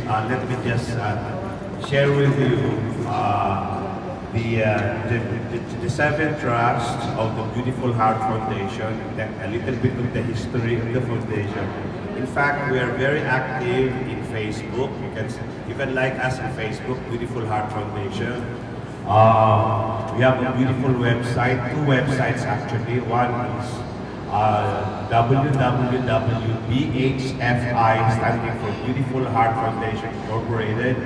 let me just share with you the seven trusts of the Beautiful Heart Foundation, a little bit of the history of the foundation. In fact, we are very active in Facebook. You can like us on Facebook, Beautiful Heart Foundation. We have a beautiful website, two websites actually. One is www.BHFI, standing for Beautiful Heart Foundation Incorporated,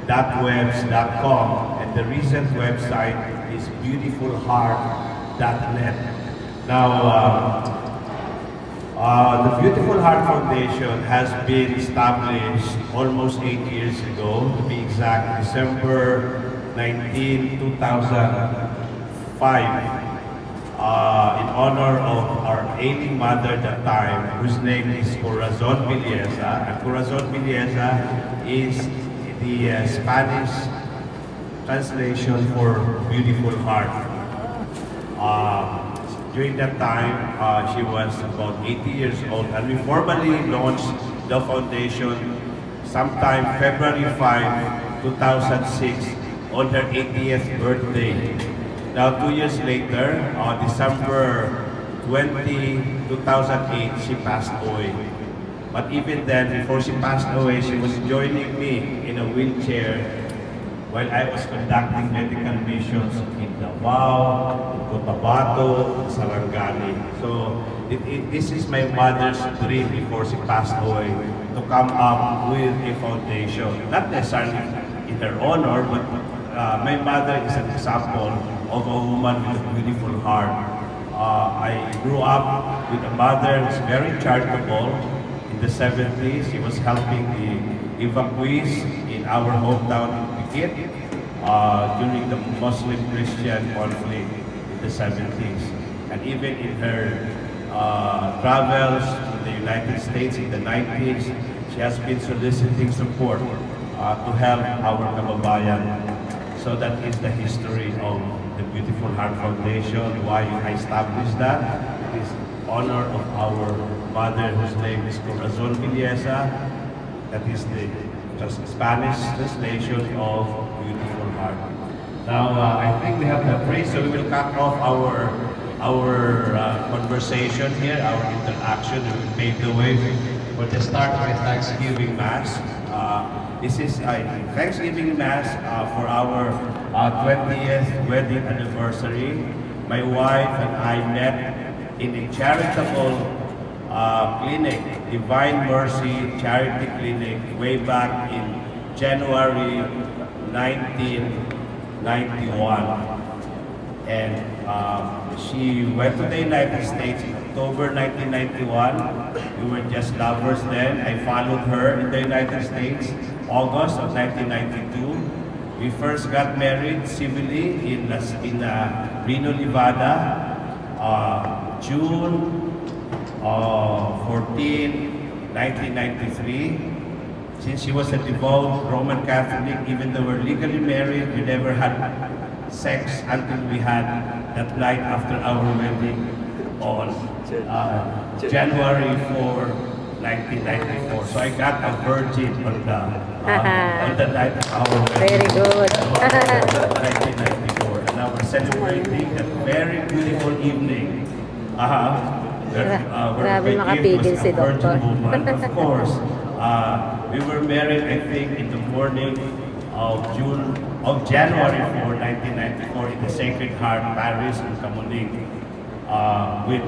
.webs.com, and the recent website is beautifulheart.net. Now, the Beautiful Heart Foundation has been established almost 8 years ago, to be exact, December 19, 2005, in honor of our ailing mother at that time, whose name is Corazon Miliesa. And Corazon Miliesa is the Spanish translation for Beautiful Heart. During that time, she was about 80 years old, and we formally launched the foundation sometime February 5, 2006, on her 80th birthday. Now, 2 years later, December 20, 2008, she passed away. But even then, before she passed away, she was joining me in a wheelchair while I was conducting medical missions in Davao, in Cotabato, in Sarangani. So this is my mother's dream before she passed away, to come up with a foundation. Not necessarily in her honor, but my mother is an example of a woman with a beautiful heart. I grew up with a mother who's very charitable. In the 70s, she was helping the evacuees in our hometown in Pikit during the Muslim-Christian conflict in the 70s. And even in her travels to the United States in the 90s, she has been soliciting support to help our kababayan. So that is the history of the Beautiful Heart Foundation, why I established that. It is honor of our mother, whose name is Corazon Miliesa. That is the Spanish translation of Beautiful Heart. Now, I think we have the praise, so we will cut off our conversation here, our interaction, and we pave the way for the start of the Thanksgiving Mass. This is a Thanksgiving Mass for our 20th wedding anniversary. My wife and I met in a charitable clinic, Divine Mercy Charity Clinic, way back in January 1991. And she went to the United States in October 1991. We were just lovers then. I followed her in the United States, August of 1992. We first got married civilly in Reno, Nevada, June 14, 1993. Since she was a devout Roman Catholic, even though we're legally married, we never had sex until we had that night after our wedding on January 4, 1994. So I got a virgin on the night of our wedding. Very good. 1994. And now we're celebrating that very beautiful evening. Grabe makapigil si Doctor. Of course, we were married, I think, in the morning of January 4, 1994, in the Sacred Heart Parish in Kamuning, with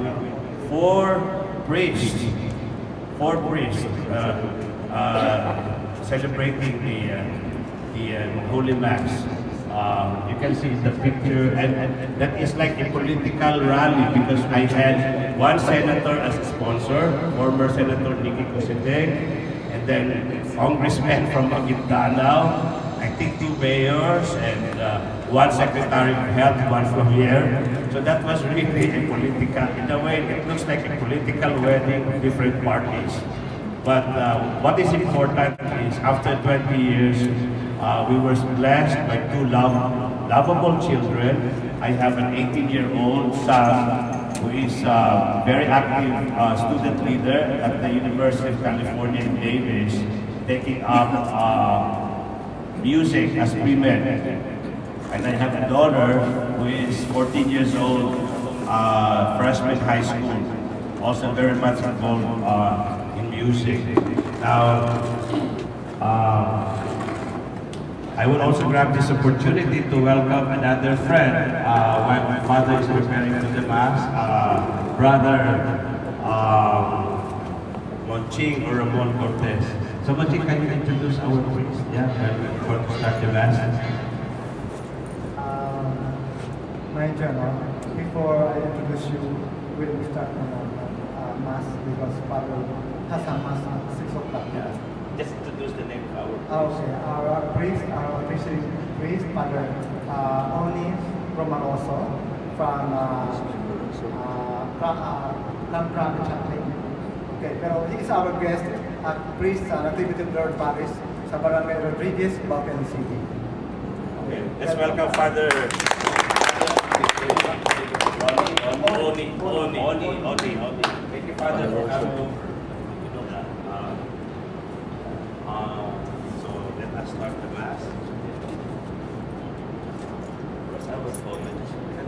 four priests celebrating the Holy Mass. You can see the picture, and that is like a political rally because I had one senator as a sponsor, former Senator Nicky Cositeg, and then congressmen from Maguindanao, I think 2 mayors, and one secretary of health, one from here. So that was really a political, in a way, it looks like a political wedding of different parties. But what is important is after 20 years, we were blessed by 2 lovable children. I have an 18-year-old son who is a very active student leader at the University of California in Davis. taking up music as pre-med. And I have a daughter who is 14 years old, freshman high school, also very much involved in music. Now, I will also grab this opportunity to welcome another friend when my father is preparing to the Mass, Brother Monching or Ramon Cortez. So Monching, can you introduce our priest? Yeah, before to start the Mass. My journal, before I introduce you, we'll start Mass because Father has a Mass at 6 o'clock. Yeah. Just introduce the name of our priest. Okay, our priest, Father Oni Romanoso from Grand Chaplain. Okay, pero he is our guest at priest sa Nativity of Lord Parish sa Barangay Rodriguez, Bacan City. Okay, let's welcome Father Oni. Thank you, Father, for coming. So let us start the Mass. First, I was told that you can